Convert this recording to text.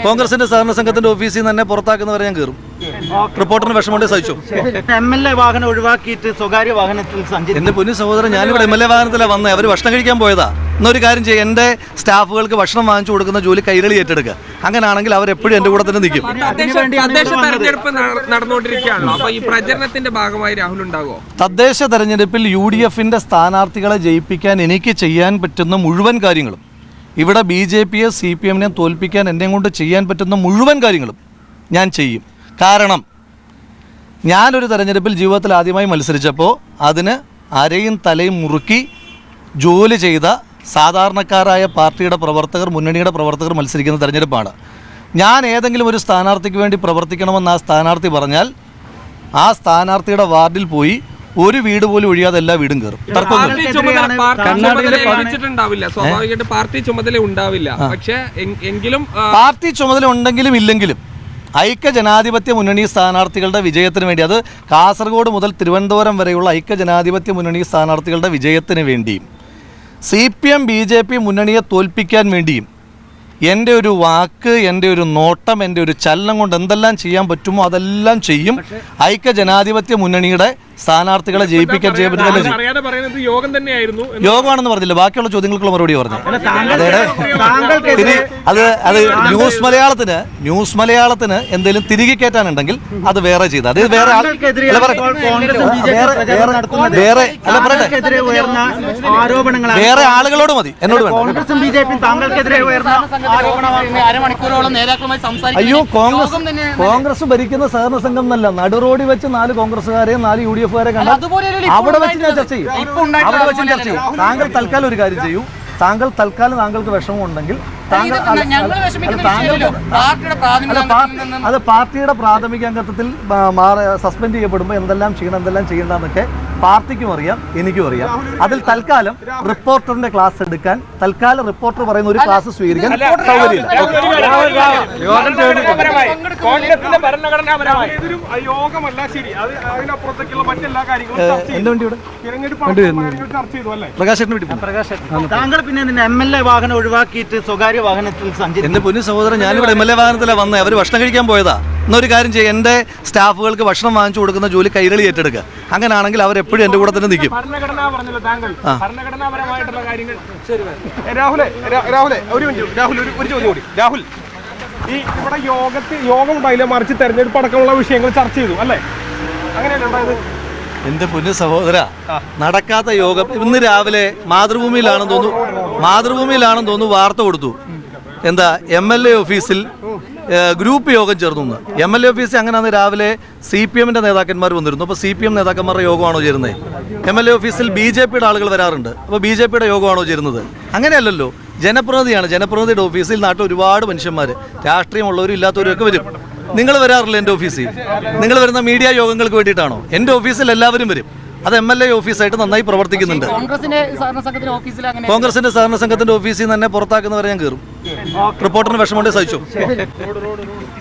കോൺഗ്രസിന്റെ സഹകരണ സംഘത്തിന്റെ ഓഫീസിൽ നിന്ന് തന്നെ പുറത്താക്കുന്നവരെ ഞാൻ കയറും. റിപ്പോർട്ടറിന് വിഷമമുണ്ട് സഹിച്ചു. MLA വാഹനം ഒഴിവാക്കിയിട്ട് സ്വകാര്യ വാഹനത്തിൽ സഞ്ചരിച്ചു. എന്റെ പൊന്നു സഹോദരൻ, ഞാനിവിടെ MLA വാഹനത്തിലാണ് വന്നത്. അവർ ഭക്ഷണം കഴിക്കാൻ പോയതാ. എന്നൊരു കാര്യം ചെയ്യും, എന്റെ സ്റ്റാഫുകൾക്ക് ഭക്ഷണം വാങ്ങിച്ചു കൊടുക്കുന്ന ജോലി കൈരളി ഏറ്റെടുക്കുക. അങ്ങനെയാണെങ്കിൽ അവരെപ്പോഴും എന്റെ കൂടെ തന്നെ നിൽക്കും. തെരഞ്ഞെടുപ്പ് നടന്നുകൊണ്ടിരിക്കുകയാണല്ലോ, അപ്പൊ ഈ പ്രചരണത്തിന്റെ ഭാഗമായി രാഹുൽ ഉണ്ടാകുമോ? തദ്ദേശ തെരഞ്ഞെടുപ്പിൽ UDFന്റെ സ്ഥാനാർത്ഥികളെ ജയിപ്പിക്കാൻ എനിക്ക് ചെയ്യാൻ പറ്റുന്ന മുഴുവൻ കാര്യങ്ങളും, ഇവിടെ BJPയെ CPMനെ തോൽപ്പിക്കാൻ എന്നെ കൊണ്ട് ചെയ്യാൻ പറ്റുന്ന മുഴുവൻ കാര്യങ്ങളും ഞാൻ ചെയ്യും. കാരണം ഞാനൊരു തെരഞ്ഞെടുപ്പിൽ ജീവിതത്തിൽ ആദ്യമായി മത്സരിച്ചപ്പോൾ അതിന് അരയും തലയും മുറുക്കി ജോലി ചെയ്ത സാധാരണക്കാരായ പാർട്ടിയുടെ പ്രവർത്തകർ, മുന്നണിയുടെ പ്രവർത്തകർ മത്സരിക്കുന്ന തെരഞ്ഞെടുപ്പാണ്. ഞാൻ ഏതെങ്കിലും ഒരു സ്ഥാനാർത്ഥിക്ക് വേണ്ടി പ്രവർത്തിക്കണമെന്ന് ആ സ്ഥാനാർത്ഥി പറഞ്ഞാൽ ആ സ്ഥാനാർത്ഥിയുടെ വാർഡിൽ പോയി ഒരു വീട് പോലും ഒഴിയാതെ എല്ലാ വീടും കയറും. സ്വാഭാവികമായിട്ട് പാർട്ടി ചുമതല ഉണ്ടാവില്ല. പക്ഷേ എങ്കിലും പാർട്ടി ചുമതല ഉണ്ടെങ്കിലും ഇല്ലെങ്കിലും ഐക്യ ജനാധിപത്യ മുന്നണി സ്ഥാനാർത്ഥികളുടെ വിജയത്തിന് വേണ്ടി, അത് കാസർഗോഡ് മുതൽ തിരുവനന്തപുരം വരെയുള്ള ഐക്യ ജനാധിപത്യ മുന്നണി സ്ഥാനാർത്ഥികളുടെ വിജയത്തിന് വേണ്ടിയും CPM BJP മുന്നണിയെ തോൽപ്പിക്കാൻ വേണ്ടിയും എൻ്റെ ഒരു വാക്ക്, എൻ്റെ ഒരു നോട്ടം, എൻ്റെ ഒരു ചലനം കൊണ്ട് എന്തെല്ലാം ചെയ്യാൻ പറ്റുമോ അതെല്ലാം ചെയ്യും. ഐക്യ ജനാധിപത്യ മുന്നണിയുടെ സ്ഥാനാർത്ഥികളെ ജയിപ്പിക്കാൻ ചെയ്യാൻ പറ്റുന്ന യോഗമാണെന്ന് പറഞ്ഞില്ല. ബാക്കിയുള്ള ചോദ്യങ്ങൾക്കുള്ള മറുപടി പറഞ്ഞു. അത് ന്യൂസ് മലയാളത്തിന് എന്തെങ്കിലും തിരികെ കയറ്റാനുണ്ടെങ്കിൽ അത് വേറെ ചെയ്ത്, അത് വേറെ വേറെ ആളുകളോട് മതി, എന്നോട് വേണ്ട. അയ്യോ, കോൺഗ്രസ് ഭരിക്കുന്ന സഹകരണ സംഘം എന്നല്ല, നടുറോഡി വെച്ച് 4 കോൺഗ്രസ്സുകാരെയും 4 UDFകാരെ കണ്ടാൽ അവിടെ വെച്ച് ഞാൻ ചർച്ച ചെയ്യും. താങ്കൾ തൽക്കാലം ഒരു കാര്യം ചെയ്യൂ. താങ്കൾക്ക് വിഷമം ഉണ്ടെങ്കിൽ അത് പാർട്ടിയുടെ പ്രാഥമിക അംഗത്വത്തിൽ സസ്പെൻഡ് ചെയ്യപ്പെടുമ്പോൾ എന്തെല്ലാം ചെയ്യണം, എന്തെല്ലാം ചെയ്യണ്ടെന്നൊക്കെ പാർട്ടിക്കും അറിയാം, എനിക്കും അറിയാം. അതിൽ തൽക്കാലം റിപ്പോർട്ടറിന്റെ ക്ലാസ് എടുക്കാൻ, തൽക്കാലം റിപ്പോർട്ടർ പറയുന്ന ഒരു ക്ലാസ് സ്വീകരിക്കാൻ സൗകര്യമില്ല. എന്റെ വണ്ടിയുടെ പ്രകാശേട്ടന് വേണ്ടി താങ്കൾ പിന്നെ MLA വാഹനം ഒഴിവാക്കിയിട്ട് സ്വകാര്യ വാഹനത്തിൽ സഞ്ചരിച്ചു. എന്റെ പൊന്നു സഹോദരൻ, ഞാനിവിടെ MLA വാഹനത്തിലാണ് വന്നത്. അവർ ഭക്ഷണം കഴിക്കാൻ പോയതാ. എന്നൊരു കാര്യം ചെയ്യും, എന്റെ സ്റ്റാഫുകൾക്ക് ഭക്ഷണം വാങ്ങിച്ചു കൊടുക്കുന്ന ജോലി കൈരളി ഏറ്റെടുക്കുക. അങ്ങനെയാണെങ്കിൽ അവരെപ്പോഴും എന്റെ കൂടെ തന്നെ നിൽക്കും. രാഹുൽ, ഈ ഇവിടെ യോഗം ഉണ്ടായില്ല, മറിച്ച് തെരഞ്ഞെടുപ്പ് അടക്കമുള്ള വിഷയങ്ങൾ ചർച്ച ചെയ്തു അല്ലേ? അങ്ങനെയല്ലേ ഉണ്ടായത്? എന്റെ പൊന്നു സഹോദര, നടക്കാത്ത യോഗം ഇന്ന് രാവിലെ മാതൃഭൂമിയിലാണെന്ന് തോന്നുന്നു വാർത്ത കൊടുത്തു. എന്താ, MLA ഓഫീസിൽ ഗ്രൂപ്പ് യോഗം ചേർന്നു. MLA ഓഫീസിൽ അങ്ങനെയാണ് രാവിലെ CPMന്റെ നേതാക്കന്മാർ വന്നിരുന്നു. അപ്പോൾ CPM നേതാക്കന്മാരുടെ യോഗമാണോ ചേരുന്നത്? MLA ഓഫീസിൽ BJPയുടെ ആളുകൾ വരാറുണ്ട്. അപ്പോൾ BJPയുടെ യോഗമാണോ ചേരുന്നത്? അങ്ങനെയല്ലല്ലോ. ജനപ്രതിനിധിയാണ്. ജനപ്രതിനിധിയുടെ ഓഫീസിൽ നാട്ടിൽ ഒരുപാട് മനുഷ്യന്മാർ, രാഷ്ട്രീയമുള്ളവരും ഇല്ലാത്തവരും ഒക്കെ വരും. നിങ്ങൾ വരാറില്ല എൻ്റെ ഓഫീസിൽ? നിങ്ങൾ വരുന്ന മീഡിയ യോഗങ്ങൾക്ക് വേണ്ടിയിട്ടാണോ? എൻ്റെ ഓഫീസിൽ എല്ലാവരും വരും. അത് MLA ഓഫീസായിട്ട് നന്നായി പ്രവർത്തിക്കുന്നുണ്ട്. കോൺഗ്രസിന്റെ സഹകരണ സംഘത്തിന്റെ ഓഫീസിൽ നിന്ന് തന്നെ പുറത്താക്കുന്നവരെ ഞാൻ കയറും. റിപ്പോർട്ടറിന് വിഷമമുണ്ട് സഹിച്ചു.